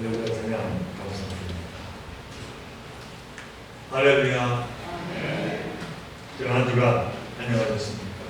할렐루야 찬양 감사드립니다. 할렐루야. 지난 한 주간 안녕하셨습니까?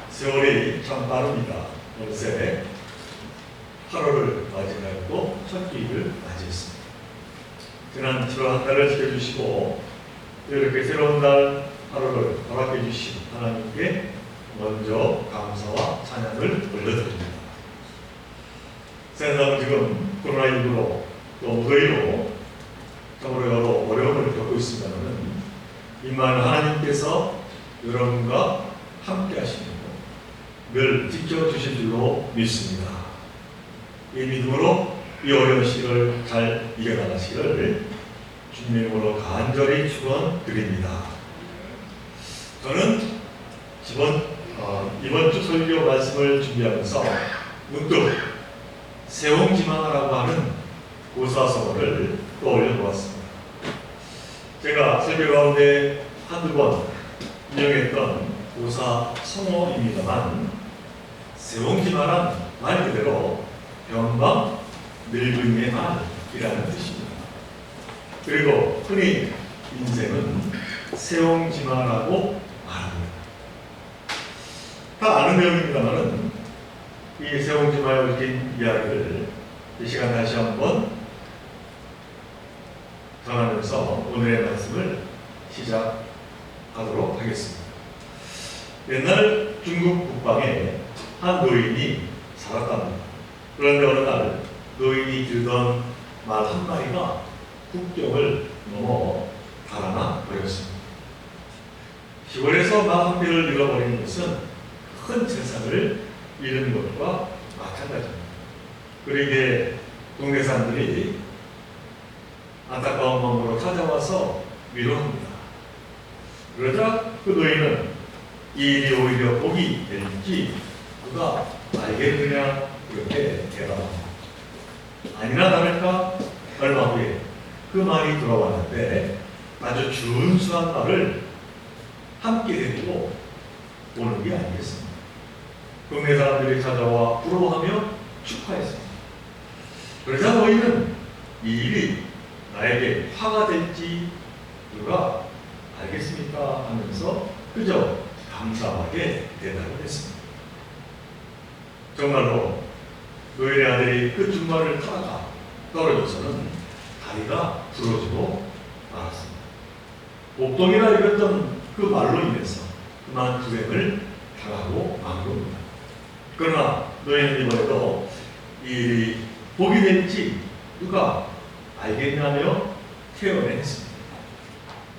세월이 참 빠릅니다. 어느새 8월을 맞이하였고 첫 주일을 맞이했습니다. 지난 7월 한 달을 지켜주시고 이렇게 새로운 달 8월을 허락해 주신 하나님께 먼저 감사와 찬양을 올려드립니다. 세상은 지금 코로나19로 또 무더위로 정말 여러 어려움을 겪고 있습니다만 임마는 하나님께서 여러분과 함께 하시고 늘 지켜주실 줄로 믿습니다. 이 믿음으로 이 어려운 시기를 잘 이겨나가시기를 주님으로 간절히 축원드립니다. 저는 이번 주 설교 말씀을 준비하면서 문득 세옹지마라고 하는 고사성어를 떠올려 보았습니다. 제가 설교 가운데 한두 번 인용했던 고사성어입니다만 세옹지마란 말 그대로 변방 늙은이의 말이라는 뜻입니다. 그리고 흔히 인생은 세옹지마라고 말합니다. 다 아는 내용입니다만은 이 세옹지마에 얽힌 이야기를 이 시간 다시 한번 전하면서 오늘의 말씀을 시작하도록 하겠습니다. 옛날 중국 북방에 한 노인이 살았답니다. 그런데 어느 날 노인이 들던 말 한 마리가 국경을 넘어 달아나 버렸습니다. 시골에서 말 한 개를 잃어버리는 것은 큰 재산을 잃은 것과 마찬가지입니다. 그러기에 동네 사람들이 안타까운 마음으로 찾아와서 위로합니다. 그러자 그 노인은 이 일이 오히려 복이 될지 누가 알겠느냐 이렇게 대답합니다. 아니나 다를까 얼마 후에 그 말이 돌아왔는데 아주 준수한 말을 함께 데리고 오는 게 아니겠습니다. 동네 사람들이 찾아와 부러워하며 축하했습니다. 그러자 노인은 이 일이 나에게 화가 될지 누가 알겠습니까? 하면서 그저 감사하게 대답을 했습니다. 정말로 노인의 아들이 그 중간을 타다가 떨어져서는 다리가 부러지고 말았습니다. 옥동이라 읽었던 그 말로 인해서 그만 불행을 당하고 만 겁니다. 그러나 노인은 이번에도 이 일이 복이 될지 누가 알겠냐며 태연을 했습니다.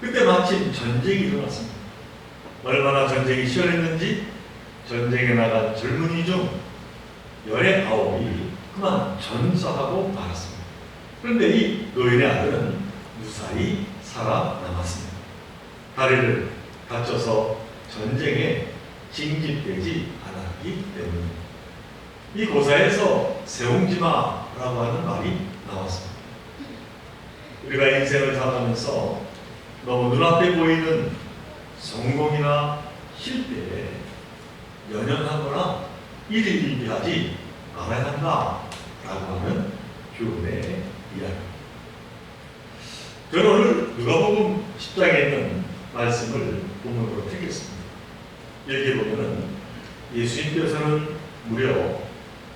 그때 마침 전쟁이 일어났습니다. 얼마나 전쟁이 시원했는지 전쟁에 나간 젊은이 중 19이 그만 전사하고 말았습니다. 그런데 이 노인의 아들은 무사히 살아남았습니다. 다리를 다쳐서 전쟁에 징집되지 않았기 때문입니다. 이 고사에서 세옹지마라고 하는 말이 나왔습니다. 우리가 인생을 살아가면서 너무 눈앞에 보이는 성공이나 실패에 연연하거나 일일비하지 말아야 한다라고 하는 교훈의 이야기입니다. 저는 오늘 누가복음 10장에 있는 말씀을 본문으로 택했습니다. 여기 보면은 예수님께서는 무려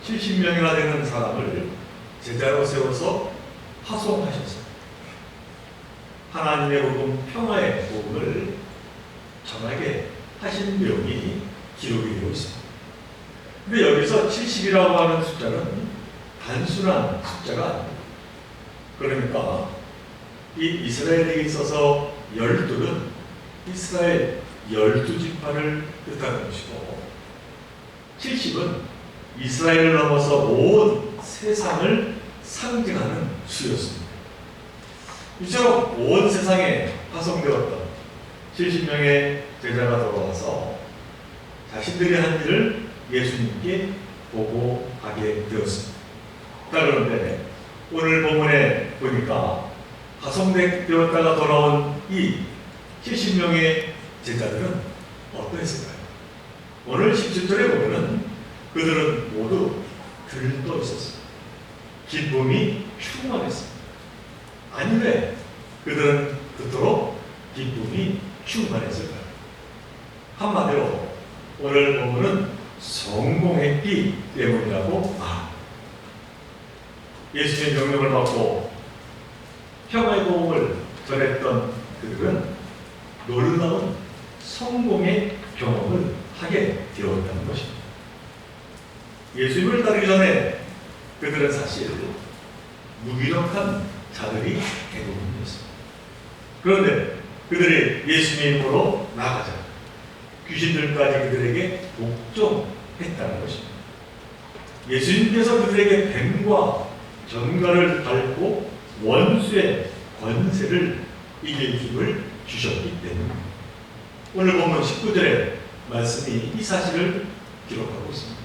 70명이나 되는 사람을 제자로 세워서 파송하셨습니다. 하나님의 복음, 평화의 복음을 전하게 하신 내용이 기록이 되어 있습니다. 근데 여기서 70이라고 하는 숫자는 단순한 숫자가 아닙니다. 그러니까 이 이스라엘에 있어서 12는 이스라엘 12지파를 뜻하는 것이고 70은 이스라엘을 넘어서 온 세상을 상징하는 수였습니다. 이처럼 온 세상에 파송되었던 70명의 제자가 돌아와서 자신들이 한 일을 예수님께 보고하게 되었습니다. 그런데 오늘 본문에 보니까 파송되었다가 돌아온 이 70명의 제자들은 어떠했을까요? 오늘 17절에 보면은 그들은 모두 들떠 있었습니다. 기쁨이 충만했습니다. 아니 왜 그들은 그토록 기쁨이 충만했을까요? 한마디로 오늘 본문은 성공했기 때문이라고 말합니다. 예수님의 명령을 받고 평화의 복음을 전했던 그들은 놀라운 성공의 경험을 하게 되었다는 것입니다. 예수님을 따르기 전에 그들은 사실 무기력한 자들이 대부분이었습니다. 그런데 그들이 예수님의 이름으로 나가자 귀신들까지 그들에게 복종했다는 것입니다. 예수님께서 그들에게 뱀과 전갈을 밟고 원수의 권세를 이길 힘을 주셨기 때문입니다. 오늘 보면 19절의 말씀이 이 사실을 기록하고 있습니다.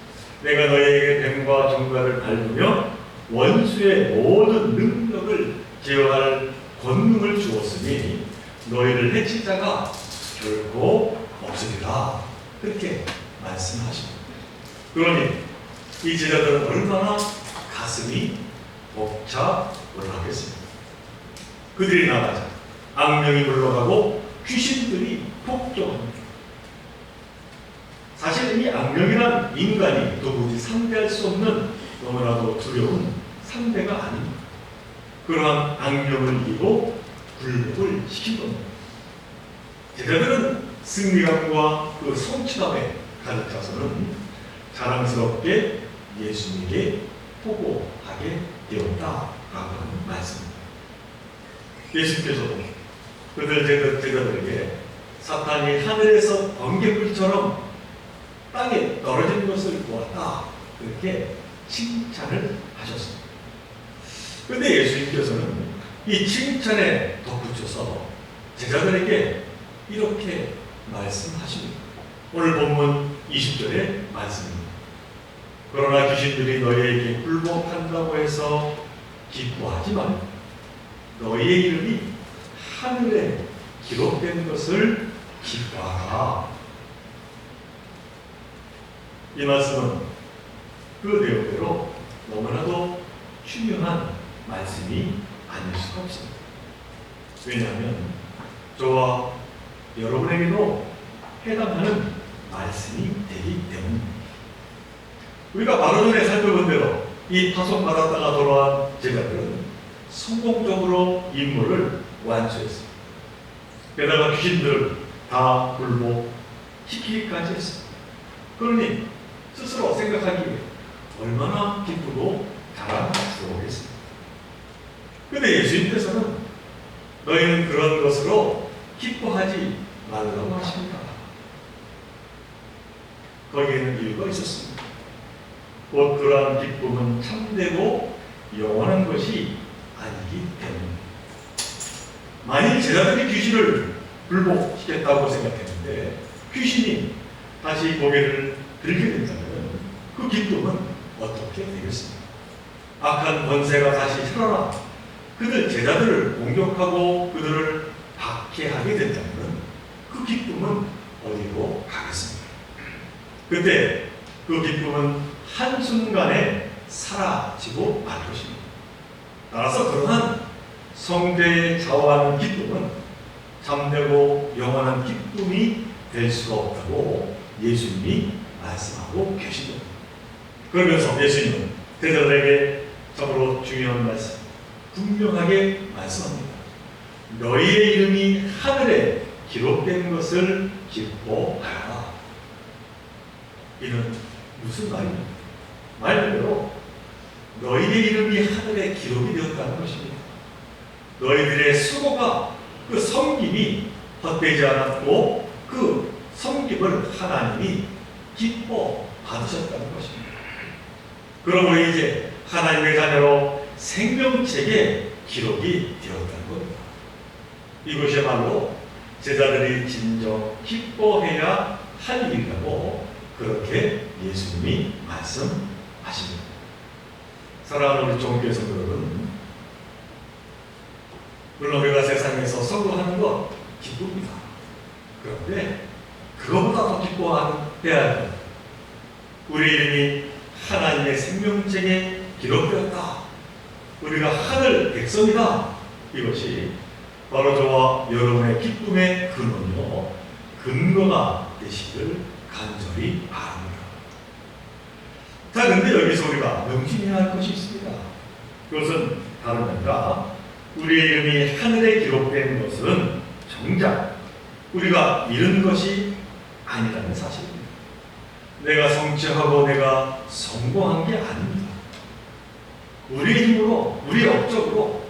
내가 너희에게 뱀과 전갈을 밟으며 원수의 모든 능력을 제어할 권능을 주었으니 너희를 해칠 자가 결코 없으리라. 그렇게 말씀하십니다. 그러니 이 제자들은 얼마나 가슴이 벅차 올라가겠습니다. 그들이 나가자 악령이 물러가고 귀신들이 복종합니다. 사실 이 악령이란 인간이 도무지 상대할 수 없는 너무나도 두려운 상대가 아닙니다. 그러한 악령을 이기고 굴복을 시킨 겁니다. 제자들은 승리감과 그 성취감에 가득 차서는 자랑스럽게 예수님에게 포고하게 되었다라고 하는 말씀입니다. 예수님께서도 그들 제자들에게 사탄이 하늘에서 번개불처럼 땅에 떨어진 것을 보았다 그렇게 칭찬을 하셨습니다. 그런데 예수님께서는 이 칭찬에 덧붙여서 제자들에게 이렇게 말씀하십니다. 오늘 본문 20절의 말씀입니다. 그러나 귀신들이 너희에게 굴복한다고 해서 기뻐하지 말고 너희의 이름이 하늘에 기록된 것을 기뻐하라. 이 말씀은 그 내용대로 너무나도 중요한 말씀이 아닐 수가 없습니다. 왜냐하면 저와 여러분에게도 해당하는 말씀이 되기 때문입니다. 우리가 바로 전에 살펴본 대로 이 파송받았다가 돌아온 제자들은 성공적으로 임무를 완수했습니다. 게다가 귀신들을 다 굴복시키기까지 했습니다. 그러니 스스로 생각하기에 얼마나 기쁘고 자랑스러우겠습니다. 그런데 예수님께서는 너희는 그런 것으로 기뻐하지 말라고 하십니다. 거기에는 이유가 있었습니다. 곧 그러한 기쁨은 참되고 영원한 것이 아니기 때문입니다. 만일 제자들이 귀신을 불복시켰다고 생각했는데 귀신이 다시 고개를 들게 된다면 그 기쁨은 어떻게 되겠습니까? 악한 권세가 다시 살아나 그들 제자들을 공격하고 그들을 박해하게 된다면 그 기쁨은 어디로 가겠습니까? 그때 그 기쁨은 한순간에 사라지고 말 것입니다. 따라서 그러한 성대에 좌우하는 기쁨은 참되고 영원한 기쁨이 될 수가 없다고 예수님이 말씀하고 계십니다. 그러면서 예수님은 제자들에게 참으로 중요한 말씀, 분명하게 말씀합니다. 너희의 이름이 하늘에 기록된 것을 기뻐하라. 이는 무슨 말입니까? 말 그대로 너희의 이름이 하늘에 기록이 되었다는 것입니다. 너희들의 수고가 그 섬김이 헛되지 않았고 그 섬김을 하나님이 기뻐 받으셨다는 것입니다. 그러므로 이제 하나님의 자녀로 생명책에 기록이 되었다는 겁니다. 이것이야말로 제자들이 진정 기뻐해야 할 일이라고 그렇게 예수님이 말씀하십니다. 사랑하는 우리 종교의 성도 여러분, 물론 우리가 세상에서 선거하는 것 기쁩니다. 그런데 그것보다 더 기뻐해야 합니다. 우리 이름이 하나님의 생명책에 기록되었다. 우리가 하늘 백성이다. 이것이 바로 저와 여러분의 기쁨의 근원이요 근거가 되시길 간절히 바랍니다. 자, 근데 여기서 우리가 명심해야 할 것이 있습니다. 그것은 다름 아니라 우리의 이름이 하늘에 기록된 것은 정작 우리가 이룬 것이 아니라는 사실입니다. 내가 성취하고 내가 성공한 게 아닙니다. 우리의 힘으로, 우리의 업적으로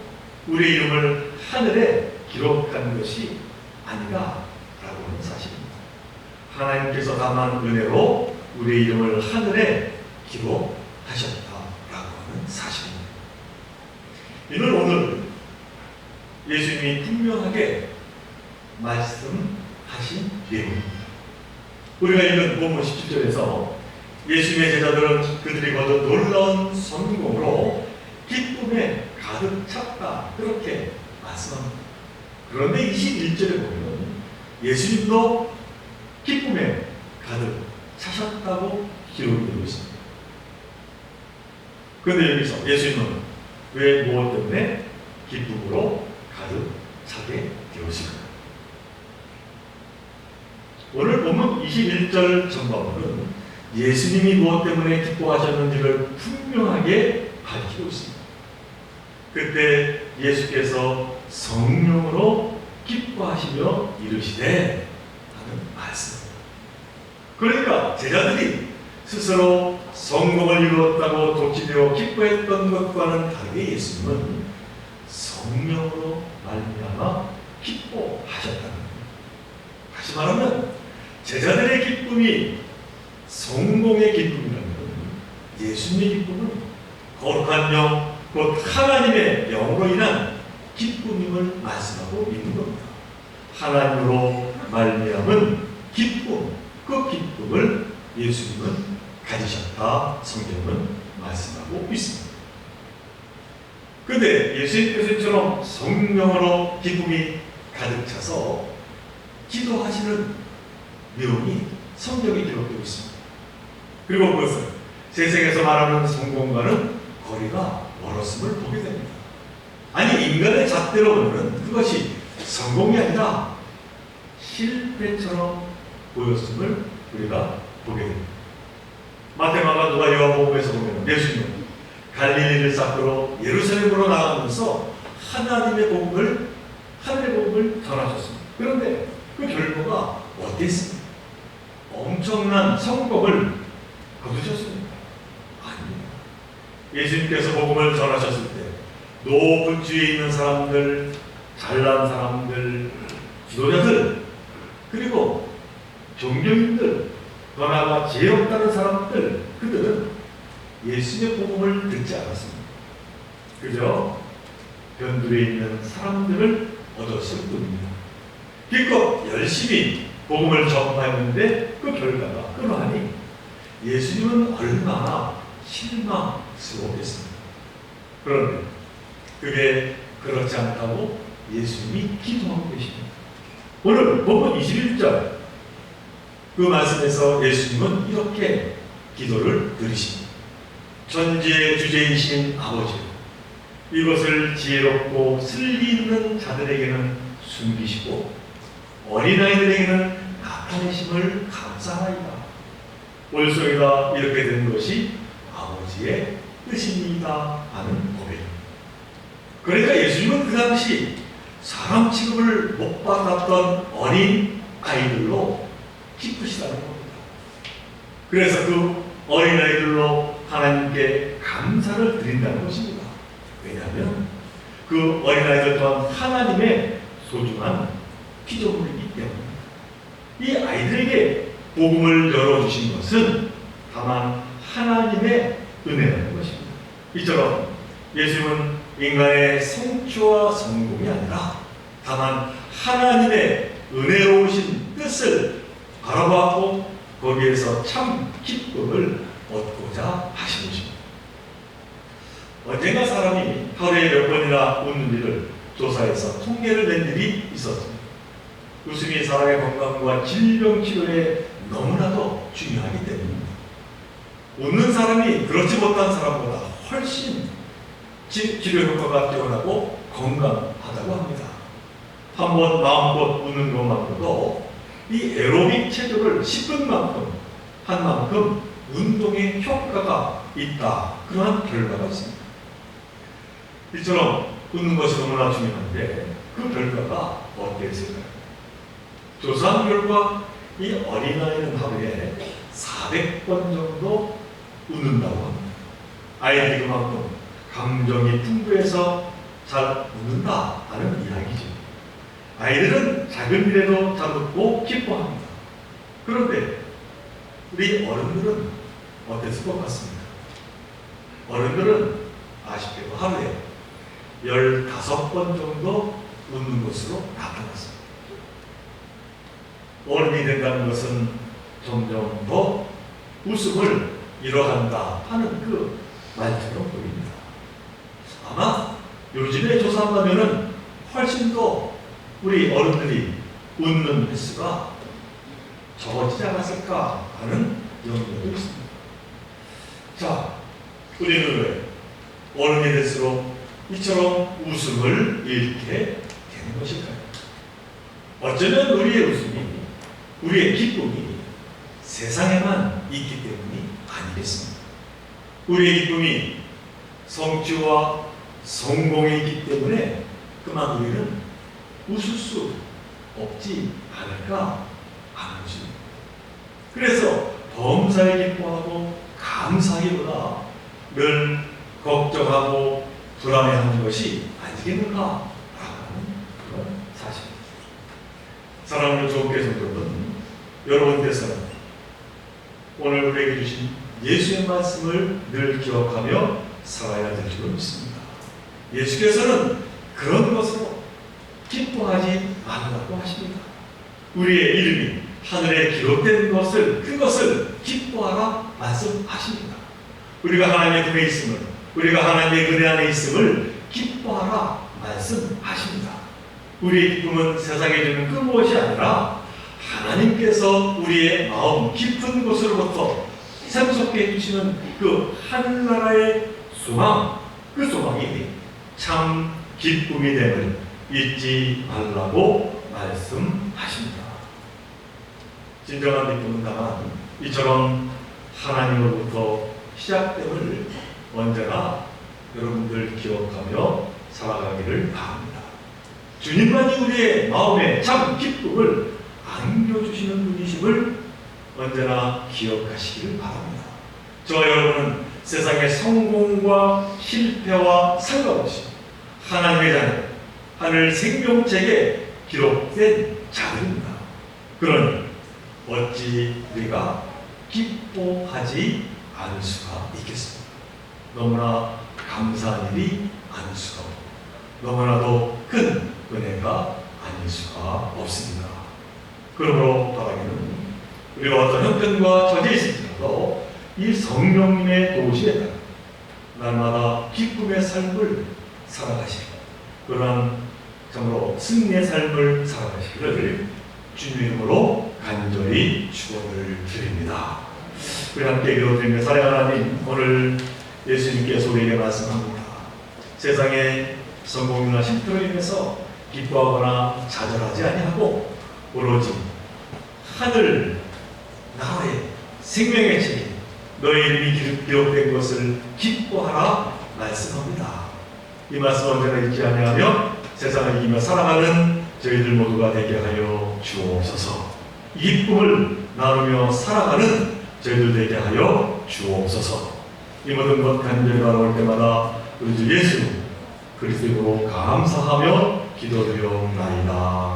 우리의 이름을 하늘에 기록한 것이 아니라라고 하는 사실입니다. 하나님께서 다만 은혜로 우리의 이름을 하늘에 기록하셨다라고 하는 사실입니다. 이는 오늘 예수님이 분명하게 말씀하신 내용입니다. 우리가 읽은 본문 17절에서 예수님의 제자들은 그들이 거둔 놀라운 성공으로 기쁨에 가득 찼다, 그렇게 말씀합니다. 그런데 21절에 보면 예수님도 기쁨에 가득 차셨다고 기록이 되고 있습니다. 그런데 여기서 예수님은 왜 무엇 때문에 기쁨으로 가득 차게 되었을까요? 오늘 본문 21절 전반부는 예수님이 무엇 때문에 기뻐하셨는지를 분명하게 밝히고 있습니다. 그때 예수께서 성령으로 기뻐하시며 이르시되 하는 말씀. 그러니까 제자들이 스스로 성공을 이루었다고 독지되어 기뻐했던 것과는 다르게 예수님은 성령으로 말미암아 기뻐하셨다는 겁니다. 다시 말하면 제자들의 기쁨이 성공의 기쁨이라면 예수님의 기쁨은 거룩한 영, 곧 하나님의 영으로 인한 기쁨임을 말씀하고 있는 겁니다. 하나님으로 말미암은 기쁨, 그 기쁨을 예수님은 가지셨다, 성경은 말씀하고 있습니다. 그런데 예수님께서처럼 성령으로 기쁨이 가득 차서 기도하시는 내용이 성경에 기록되고 있습니다. 그리고 그것은 세상에서 말하는 성공과는 거리가 멀었음을 보게 됩니다. 아니, 인간의 잣대로는 그것이 성공이 아니라 실패처럼 보였음을 우리가 보게 됩니다. 마태마가 누가 요한복음에서 보면 예수님은 갈릴리를 싹으로 예루살렘으로 나가면서 하나님의 복음을, 하늘의 복음을 전하셨습니다. 그런데 그 결과가 어땠습니까? 엄청난 성공을 거두셨습니까? 아닙니다. 예수님께서 복음을 전하셨을 때 높은 지위에 있는 사람들, 잘난 사람들, 지도자들, 그리고 종교인들, 더 나아가 지혜롭다는 사람들, 그들은 예수님의 복음을 듣지 않았습니다. 그저 변두리에 있는 사람들을 얻었을 뿐입니다. 기껏 열심히 복음을 전파했는데 그 결과가 그러하니 예수님은 얼마나 실망스러웠겠습니까? 그런데 그게 그렇지 않다고 예수님이 기도하고 계십니다. 오늘 본문 21절 그 말씀에서 예수님은 이렇게 기도를 드리십니다. 천지의 주제이신 아버지, 이것을 지혜롭고 슬기 있는 자들에게는 숨기시고 어린아이들에게는 나타내심을 감사하이다. 올소이다 이렇게 된 것이 아버지의 뜻입니다 하는 고백입니다. 그러니까 예수님은 그 당시 사람 취급을 못 받았던 어린 아이들로 기쁘시다는 겁니다. 그래서 그 어린 아이들로 하나님께 감사를 드린다는 것입니다. 왜냐하면 그 어린 아이들 또한 하나님의 소중한 피조물이기 때문입니다. 이 아이들에게 복음을 열어주신 것은 다만 하나님의 은혜라는 것입니다. 이처럼 예수님은 인간의 성취와 성공이 아니라 다만 하나님의 은혜로우신 뜻을 바라보고 거기에서 참 기쁨을 얻고자 하신 것입니다. 언젠가 사람이 하루에 몇 번이나 웃는 일을 조사해서 통계를 낸 일이 있었습니다. 웃음이 사람의 건강과 질병 치료에 너무나도 중요하기 때문입니다. 웃는 사람이 그렇지 못한 사람보다 훨씬 치료 효과가 뛰어나고 건강하다고 합니다. 한번 마음껏 웃는 것만으로도 이 에로빅 체조를 10분만큼 한 만큼 운동에 효과가 있다. 그러한 결과가 있습니다. 이처럼 웃는 것이 너무나 중요한데 그 결과가 어땠을까요? 조사한 결과 이 어린아이는 하루에 400번 정도 웃는다고 합니다. 아이들이 그만큼 감정이 풍부해서 잘 웃는다 하는 이야기죠. 아이들은 작은 일에도 잘 웃고 기뻐합니다. 그런데 우리 어른들은 어땠을 것 같습니까? 어른들은 아쉽게도 하루에 15번 정도 웃는 것으로 나타났습니다. 어른이 된다는 것은 점점 더 웃음을 잃어간다 하는 그 말처럼 보입니다. 아마 요즘에 조사한다면 훨씬 더 우리 어른들이 웃는 횟수가 적어지지 않았을까 하는 염려도 있습니다. 자, 우리는 왜 어른이 될수록 이처럼 웃음을 잃게 되는 것일까요? 어쩌면 우리의 웃음이, 우리의 기쁨이 세상에만 있기 때문이 아니겠습니까? 우리의 기쁨이 성취와 성공에 있기 때문에 그만 우리는 웃을 수 없지 않을까 하는 것입니다. 그래서 범사에 기뻐하고 감사하기보다 늘 걱정하고 불안해하는 것이 아니겠는가 하는 그런 사실입니다. 사랑하는 좋은 성도는 여러분께서는 오늘 우리에게 주신 예수의 말씀을 늘 기억하며 살아야 될 줄 믿습니다. 예수께서는 그런 것으로 기뻐하지 말라고 하십니다. 우리의 이름이 하늘에 기록된 것을, 그것을 기뻐하라 말씀하십니다. 우리가 하나님의 품에 있음을, 우리가 하나님의 은혜 안에 있음을 기뻐하라 말씀하십니다. 우리의 기쁨은 세상에 주는 그 무엇이 아니라 하나님께서 우리의 마음 깊은 곳으로부터 샘솟게 해주시는 그 하늘나라의 소망, 그 소망이 참 기쁨이 됨을 잊지 말라고 말씀하십니다. 진정한 기쁨은 다만 이처럼 하나님으로부터 시작됨을 언제나 여러분들 기억하며 살아가기를 바랍니다. 주님만이 우리의 마음에 참 기쁨을 안겨주시는 분이심을 언제나 기억하시기를 바랍니다. 저와 여러분은 세상의 성공과 실패와 상관없이 하나님의 자녀, 하늘 생명책에 기록된 자들입니다. 그러니 어찌 우리가 기뻐하지 않을 수가 있겠습니까? 너무나 감사한 일이 아닐 수가 없고 너무나도 큰 은혜가 아닐 수가 없습니다. 그러므로 바라기는 우리가 어떤 형편과 처지에 있을지라도 이 성령님의 도우심에 따라 날마다 기쁨의 삶을 살아가시고 그러한 정말로 승리의 삶을 살아가시기를 주님의 이름으로 간절히 축원을 드립니다. 우리 함께 기도드리며 사랑하는 하나님, 오늘 예수님께서 우리에게 말씀합니다. 세상의 성공이나 실패로 인해서 기뻐하거나 좌절하지 아니하고 오로지 하늘 나라의 생명의 책임 너의 이름이 기록된 것을 기뻐하라 말씀합니다. 이 말씀 언제나 잊지 아니하며 세상을 이기며 살아가는 저희들 모두가 되게 하여 주옵소서. 이 기쁨을 나누며 살아가는 저희들 되게 하여 주옵소서. 이 모든 것 간절히 바라올 때마다 우리 주 예수 그리스도로 감사하며 기도드리옵나이다.